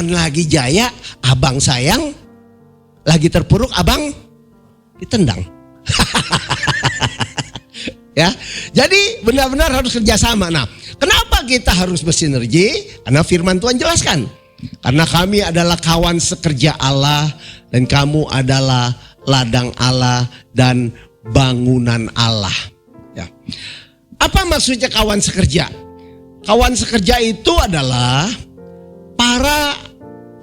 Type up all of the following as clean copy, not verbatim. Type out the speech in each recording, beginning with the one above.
teman lagi jaya, abang sayang. Lagi terpuruk, abang ditendang. Ya, jadi benar-benar harus kerjasama. Nah, kenapa kita harus bersinergi? Karena firman Tuhan jelaskan. Karena kami adalah kawan sekerja Allah dan kamu adalah ladang Allah dan bangunan Allah. Ya. Apa maksudnya kawan sekerja? Kawan sekerja itu adalah para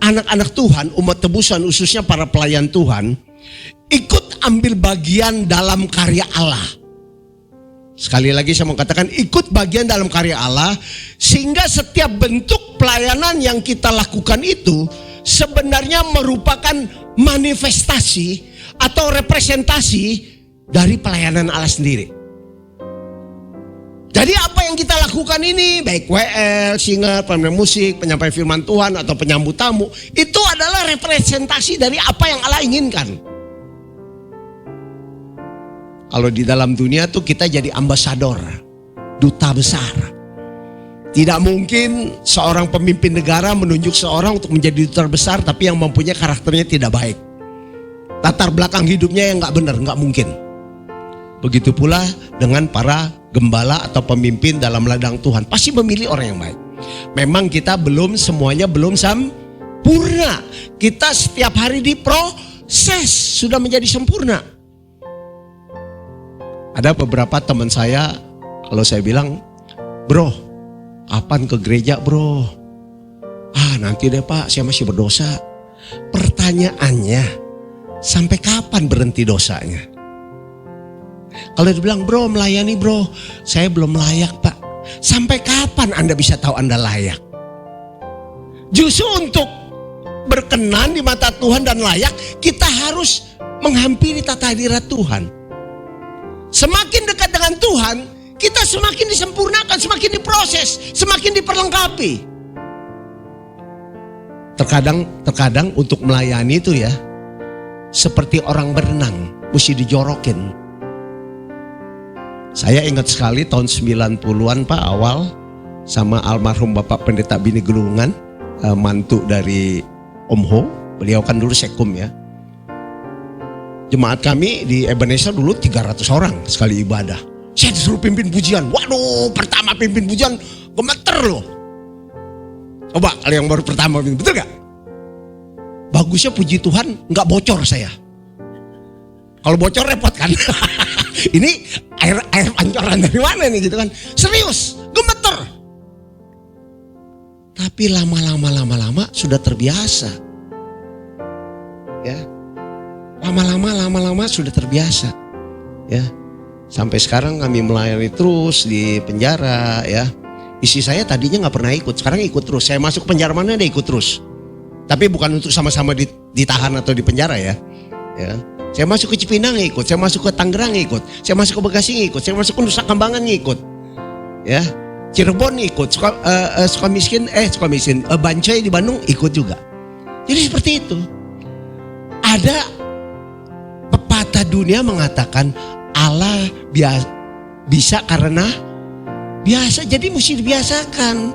anak-anak Tuhan, umat tebusan, khususnya para pelayan Tuhan, ikut ambil bagian dalam karya Allah. Sekali lagi saya mau katakan, ikut bagian dalam karya Allah, sehingga setiap bentuk pelayanan yang kita lakukan itu sebenarnya merupakan manifestasi atau representasi dari pelayanan Allah sendiri. Jadi apa yang kita lakukan ini, baik WL, singer, pemain musik, penyampai firman Tuhan atau penyambut tamu, itu adalah representasi dari apa yang Allah inginkan. Kalau di dalam dunia tuh kita jadi ambasador, duta besar. Tidak mungkin seorang pemimpin negara menunjuk seorang untuk menjadi duta besar tapi yang mempunyai karakternya tidak baik. Latar belakang hidupnya yang gak benar, gak mungkin. Begitu pula dengan para gembala atau pemimpin dalam ladang Tuhan. Pasti memilih orang yang baik. Memang kita semuanya belum sempurna. Kita setiap hari diproses sudah menjadi sempurna. Ada beberapa teman saya, kalau saya bilang, bro, kapan ke gereja bro? Nanti deh pak, saya masih berdosa. Pertanyaannya, sampai kapan berhenti dosanya? Kalau dia bilang, bro melayani bro, saya belum layak pak. Sampai kapan Anda bisa tahu Anda layak? Justru untuk berkenan di mata Tuhan dan layak, kita harus menghampiri tata hadirat Tuhan. Semakin dekat dengan Tuhan, kita semakin disempurnakan, semakin diproses, semakin diperlengkapi. Terkadang untuk melayani itu ya, seperti orang berenang, mesti dijorokin. Saya ingat sekali tahun 90-an Pak, awal sama almarhum Bapak Pendeta Bini Gelungan, mantu dari Om Ho, beliau kan dulu sekum ya. Jemaat kami di Ebenezer dulu 300 orang sekali ibadah. Saya disuruh pimpin pujian. Waduh, pertama pimpin pujian gemeter loh. Coba kalau yang baru pertama pimpin, betul gak? Bagusnya puji Tuhan gak bocor saya. Kalau bocor repot kan. Ini air pancoran dari mana nih gitu kan. Serius, gemeter. Tapi lama-lama sudah terbiasa. Ya. Lama-lama sudah terbiasa. Ya. Sampai sekarang kami melayani terus di penjara ya. Istri saya tadinya gak pernah ikut, sekarang ikut terus. Saya masuk penjara mana dia ikut terus. Tapi bukan untuk sama-sama ditahan atau di penjara ya. Ya. Saya masuk ke Cipinang ngikut, saya masuk ke Tangerang ngikut, saya masuk ke Bekasi ngikut, saya masuk ke Nusa Kambangan ngikut. Ya. Cirebon ngikut, Sukamiskin, Bancoy di Bandung ikut juga. Jadi seperti itu. Ada pepatah dunia mengatakan Allah bisa karena biasa, jadi mesti dibiasakan.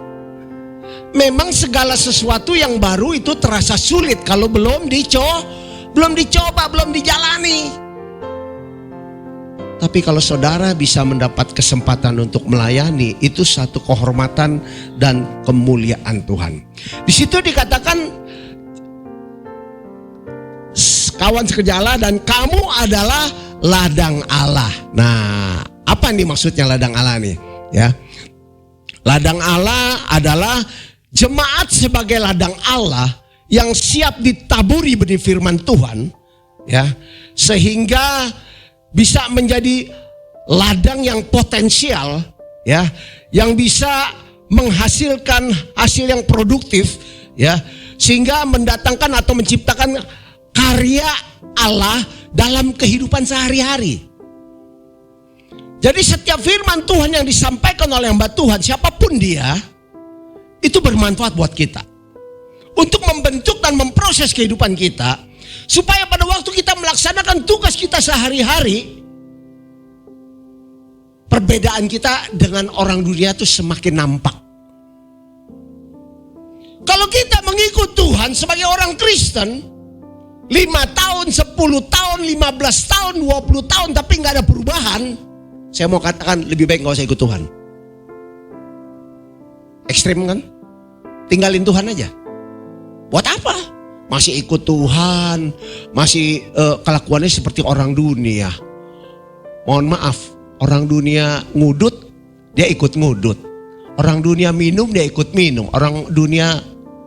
Memang segala sesuatu yang baru itu terasa sulit kalau belum dicoba, belum dijalani. Tapi kalau saudara bisa mendapat kesempatan untuk melayani, itu satu kehormatan dan kemuliaan Tuhan. Di situ dikatakan kawan sekerja Allah dan kamu adalah ladang Allah. Nah, apa nih maksudnya ladang Allah nih? Ya, ladang Allah adalah jemaat sebagai ladang Allah yang siap ditaburi benih firman Tuhan, ya, sehingga bisa menjadi ladang yang potensial, ya, yang bisa menghasilkan hasil yang produktif, ya, sehingga mendatangkan atau menciptakan karya Allah dalam kehidupan sehari-hari. Jadi setiap firman Tuhan yang disampaikan oleh hamba Tuhan, siapapun dia, itu bermanfaat buat kita. Untuk membentuk dan memproses kehidupan kita, supaya pada waktu kita melaksanakan tugas kita sehari-hari, perbedaan kita dengan orang dunia itu semakin nampak. Kalau kita mengikut Tuhan, orang Kristen 5 tahun, 10 tahun, 15 tahun, 20 tahun tapi nggak ada perubahan, saya mau katakan lebih baik nggak usah ikut Tuhan. Ekstrim kan? Tinggalin Tuhan aja. Buat apa? Masih ikut Tuhan, masih kelakuannya seperti orang dunia. Mohon maaf, orang dunia ngudut, dia ikut ngudut. Orang dunia minum, dia ikut minum. Orang dunia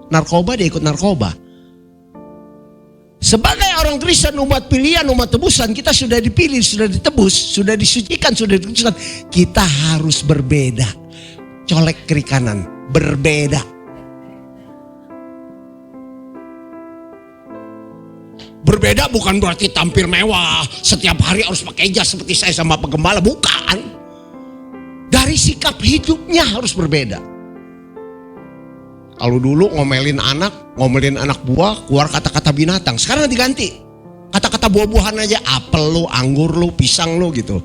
narkoba, dia ikut narkoba. Sebagai orang Kristen, umat pilihan, umat tebusan, kita sudah dipilih, sudah ditebus, sudah disucikan, sudah dikuduskan. Kita harus berbeda. Colek kiri kanan, berbeda. Berbeda bukan berarti tampil mewah, setiap hari harus pakai jas seperti saya sama penggembala, bukan. Dari sikap hidupnya harus berbeda. Kalau dulu ngomelin anak buah, keluar kata-kata binatang. Sekarang diganti, kata-kata buah-buahan aja, apel lu, anggur lu, pisang lu gitu.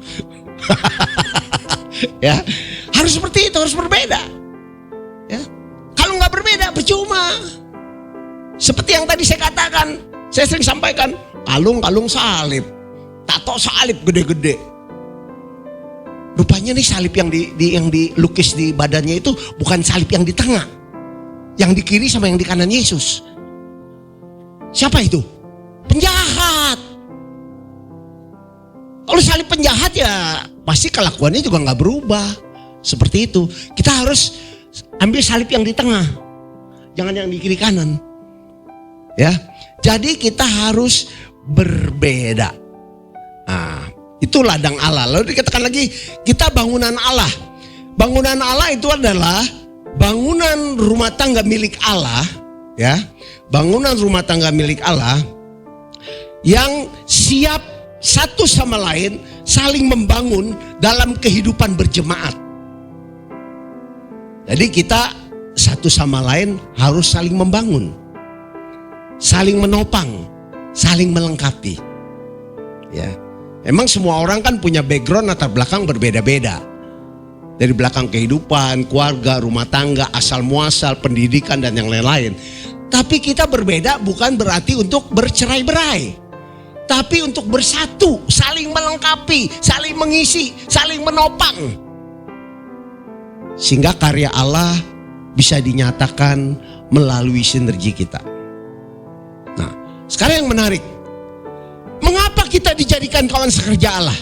Ya, harus seperti itu, harus berbeda. Ya, kalau nggak berbeda percuma. Seperti yang tadi saya katakan, saya sering sampaikan, kalung salib, tato salib gede-gede. Rupanya nih salib yang dilukis di badannya itu bukan salib yang di tengah, yang di kiri sama yang di kanan Yesus. Siapa itu? Penjahat. Kalau salib penjahat ya pasti kelakuannya juga nggak berubah. Seperti itu. Kita harus ambil salib yang di tengah, jangan yang di kiri kanan. Ya. Jadi kita harus berbeda. Nah, itu ladang Allah. Lalu dikatakan lagi, kita bangunan Allah. Bangunan Allah itu adalah bangunan rumah tangga milik Allah, ya. Bangunan rumah tangga milik Allah yang siap satu sama lain saling membangun dalam kehidupan berjemaat. Jadi kita satu sama lain harus saling membangun, saling menopang, saling melengkapi. Ya, emang semua orang kan punya background latar belakang berbeda-beda. Dari belakang kehidupan, keluarga, rumah tangga, asal muasal, pendidikan dan yang lain-lain. Tapi kita berbeda bukan berarti untuk bercerai-berai. Tapi untuk bersatu, saling melengkapi, saling mengisi, saling menopang. Sehingga karya Allah bisa dinyatakan melalui sinergi kita. Nah, sekarang yang menarik. Mengapa kita dijadikan kawan sekerja Allah?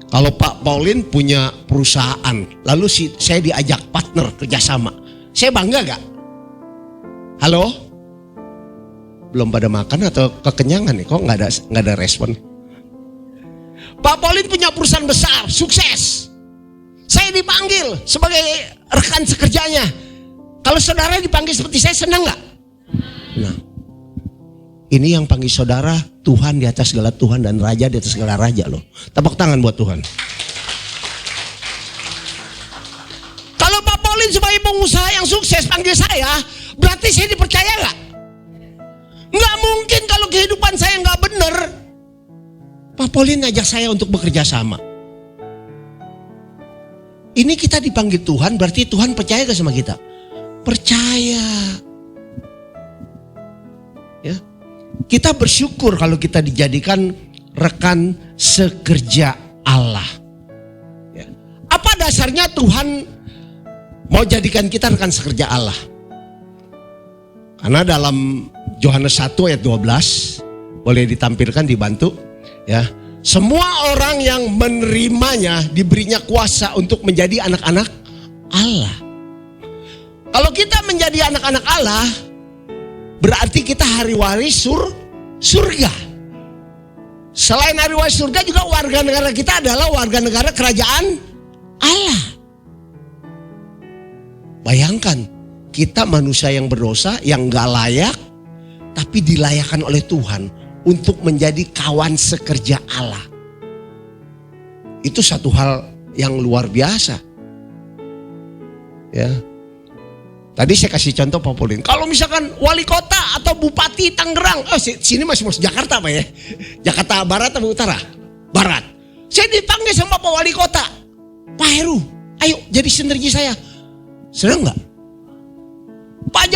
Kalau Pak Paulin punya perusahaan, lalu saya diajak partner kerjasama, saya bangga gak? Halo? Belum pada makan atau kekenyangan nih? Kok nggak ada respon? Pak Paulin punya perusahaan besar, sukses. Saya dipanggil sebagai rekan sekerjanya. Kalau saudara dipanggil seperti saya, senang gak? Nah, ini yang panggil saudara, Tuhan di atas segala Tuhan dan Raja di atas segala Raja loh. Tepuk tangan buat Tuhan. Kalau Pak Paulin sebagai pengusaha yang sukses panggil saya, berarti saya dipercaya gak? Nggak mungkin kalau kehidupan saya nggak benar. Pak Paulin ngajak saya untuk bekerja sama. Ini kita dipanggil Tuhan, berarti Tuhan percaya gak sama kita? Percaya. Ya. Kita bersyukur kalau kita dijadikan rekan sekerja Allah. Ya. Apa dasarnya Tuhan mau jadikan kita rekan sekerja Allah? Karena dalam Yohanes 1 ayat 12, boleh ditampilkan, dibantu ya. Semua orang yang menerimanya diberinya kuasa untuk menjadi anak-anak Allah. Kalau kita menjadi anak-anak Allah, berarti kita hari waris surga. Selain hari waris surga, juga warga negara kita adalah warga negara kerajaan Allah. Bayangkan, kita manusia yang berdosa, yang gak layak, tapi dilayakkan oleh Tuhan untuk menjadi kawan sekerja Allah. Itu satu hal yang luar biasa. Ya. Tadi saya kasih contoh Pak Paulin. Kalau misalkan wali kota atau bupati Tangerang, sini masih Jakarta Pak ya? Jakarta Barat atau Utara? Barat. Saya dipanggil sama Pak Wali Kota. Pak Heru, ayo jadi sinergi saya. Senang nggak? Pak